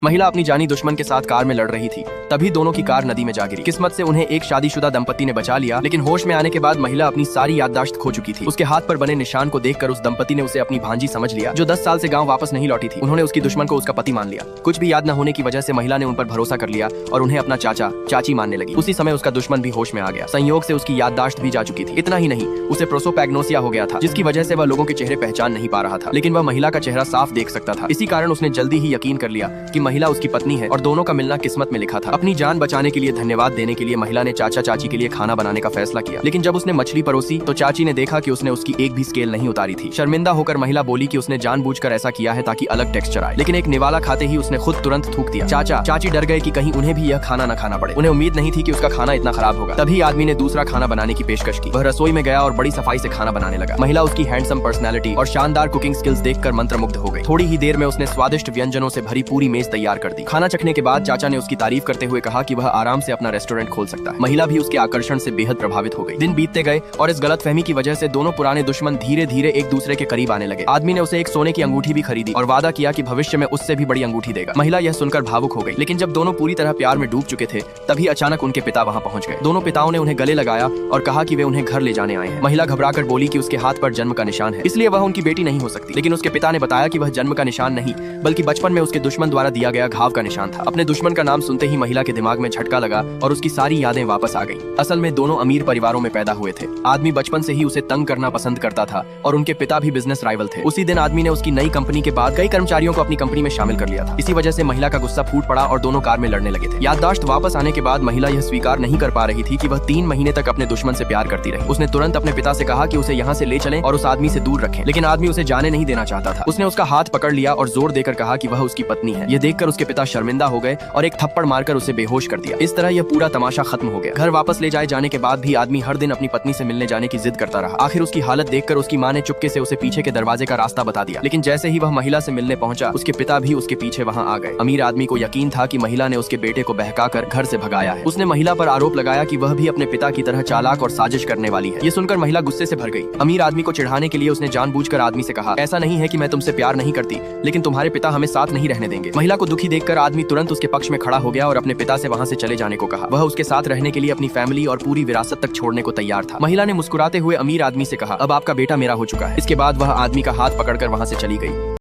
महिला अपनी जानी दुश्मन के साथ कार में लड़ रही थी। तभी दोनों की कार नदी में जा गिरी। किस्मत से उन्हें एक शादीशुदा दंपति ने बचा लिया, लेकिन होश में आने के बाद महिला अपनी सारी याददाश्त खो चुकी थी। उसके हाथ पर बने निशान को देखकर उस दंपति ने उसे अपनी भांजी समझ लिया, जो 10 साल से गांव वापस नहीं लौटी थी। उन्होंने उसकी दुश्मन को उसका पति मान लिया। कुछ भी याद न होने की वजह से महिला ने उन पर भरोसा कर लिया और उन्हें अपना चाचा चाची मानने लगी। उसी समय उसका दुश्मन भी होश में आ गया। संयोग से उसकी याददाश्त भी जा चुकी थी। इतना ही नहीं, उसे प्रोसोपैग्नोसिया हो गया था, जिसकी वजह से वह लोगों के चेहरे पहचान नहीं पा रहा था, लेकिन वह महिला का चेहरा साफ देख सकता था। इसी कारण उसने जल्दी ही यकीन कर लिया कि महिला उसकी पत्नी है और दोनों का मिलना किस्मत में लिखा था। अपनी जान बचाने के लिए धन्यवाद देने के लिए महिला ने चाचा चाची के लिए खाना बनाने का फैसला किया, लेकिन जब उसने मछली परोसी तो चाची ने देखा कि उसने उसकी एक भी स्केल नहीं उतारी थी। शर्मिंदा होकर महिला बोली कि उसने जानबूझकर ऐसा किया है ताकि अलग टेक्सचर आए, लेकिन एक निवाला खाते ही उसने खुद तुरंत थूक दिया। चाचा चाची डर गए कि कहीं उन्हें भी यह खाना न खाना पड़े। उन्हें उम्मीद नहीं थी कि उसका खाना इतना खराब होगा। तभी आदमी ने दूसरा खाना बनाने की पेशकश की। वह रसोई में गया और बड़ी सफाई से खाना बनाने लगा। महिला उसकी हैंडसम पर्सनैलिटी और शानदार कुकिंग स्किल्स देखकर मंत्रमुग्ध हो गई। थोड़ी ही देर में उसने स्वादिष्ट व्यंजनों से भरी पूरी मेज तैयार कर दी। खाना चखने के बाद चाचा ने उसकी तारीफ करते हुए कहा कि वह आराम से अपना रेस्टोरेंट खोल सकता है। महिला भी उसके आकर्षण से बेहद प्रभावित हो गई। दिन बीतते गए और इस गलतफहमी की वजह से दोनों पुराने दुश्मन धीरे धीरे एक दूसरे के करीब आने लगे। आदमी ने उसे एक सोने की अंगूठी भी खरीदी और वादा किया कि भविष्य में उससे भी बड़ी अंगूठी देगा। महिला यह सुनकर भावुक हो गई, लेकिन जब दोनों पूरी तरह प्यार में डूब चुके थे तभी अचानक उनके पिता वहां पहुंच गए। दोनों पिताओं ने उन्हें गले लगाया और कहा कि वे उन्हें घर ले जाने आए हैं। महिला घबराकर बोली कि उसके हाथ पर जन्म का निशान है, इसलिए वह उनकी बेटी नहीं हो सकती। लेकिन उसके पिता ने बताया कि वह जन्म का निशान नहीं बल्कि बचपन में उसके दुश्मन द्वारा दिया गया घाव का निशान था। अपने दुश्मन का नाम सुनते ही महिला के दिमाग में झटका लगा और उसकी सारी यादें वापस आ गईं। असल में दोनों अमीर परिवारों में पैदा हुए थे। आदमी बचपन से ही उसे तंग करना पसंद करता था और उनके पिता भी बिजनेस राइवल थे। उसी दिन आदमी ने उसकी नई कंपनी के बाद कई कर्मचारियों को अपनी कंपनी में शामिल कर लिया था। इसी वजह से महिला का गुस्सा फूट पड़ा और दोनों कार में लड़ने लगे थे। याददाश्त वापस आने के बाद महिला यह स्वीकार नहीं कर पा रही थी कि वह 3 महीने तक अपने दुश्मन से प्यार करती रही। उसने तुरंत अपने पिता से कहा कि उसे यहाँ से ले चलें और उस आदमी से दूर रखें, लेकिन आदमी उसे जाने नहीं देना चाहता था। उसने उसका हाथ पकड़ लिया और जोर देकर कहा कि वह उसकी पत्नी है। यह देखकर उसके पिता शर्मिंदा हो गए और एक थप्पड़ मारकर उसे बेहोश कर दिया। इस तरह यह पूरा तमाशा खत्म हो गया। घर वापस ले जाए जाने के बाद भी आदमी हर दिन अपनी पत्नी से मिलने जाने की जिद करता रहा। आखिर उसकी हालत देखकर उसकी माँ ने चुपके से उसे पीछे के दरवाजे का रास्ता बता दिया, लेकिन जैसे ही वह महिला से मिलने पहुंचा उसके पिता भी उसके पीछे वहां आ गए। अमीर आदमी को यकीन था कि महिला ने उसके बेटे को बहकाकर घर से भगाया है। उसने महिला पर आरोप लगाया कि वह भी अपने पिता की तरह चालाक और साजिश करने वाली है। ये सुनकर महिला गुस्से से भर गई। अमीर आदमी को चिढ़ाने के लिए उसने जानबूझकर आदमी से कहा, ऐसा नहीं है कि मैं तुमसे प्यार नहीं करती, लेकिन तुम्हारे पिता हमें साथ नहीं रहने देंगे। महिला को दुखी देखकर आदमी तुरंत उसके पक्ष में खड़ा हो गया और अपने पिता से वहां से चले जाने को कहा। वह उसके साथ रहने के लिए अपनी फैमिली और पूरी विरासत तक छोड़ने को तैयार था। महिला ने मुस्कुराते हुए अमीर आदमी से कहा, अब आपका बेटा मेरा हो चुका है। इसके बाद वह आदमी का हाथ पकड़कर वहां से चली गई।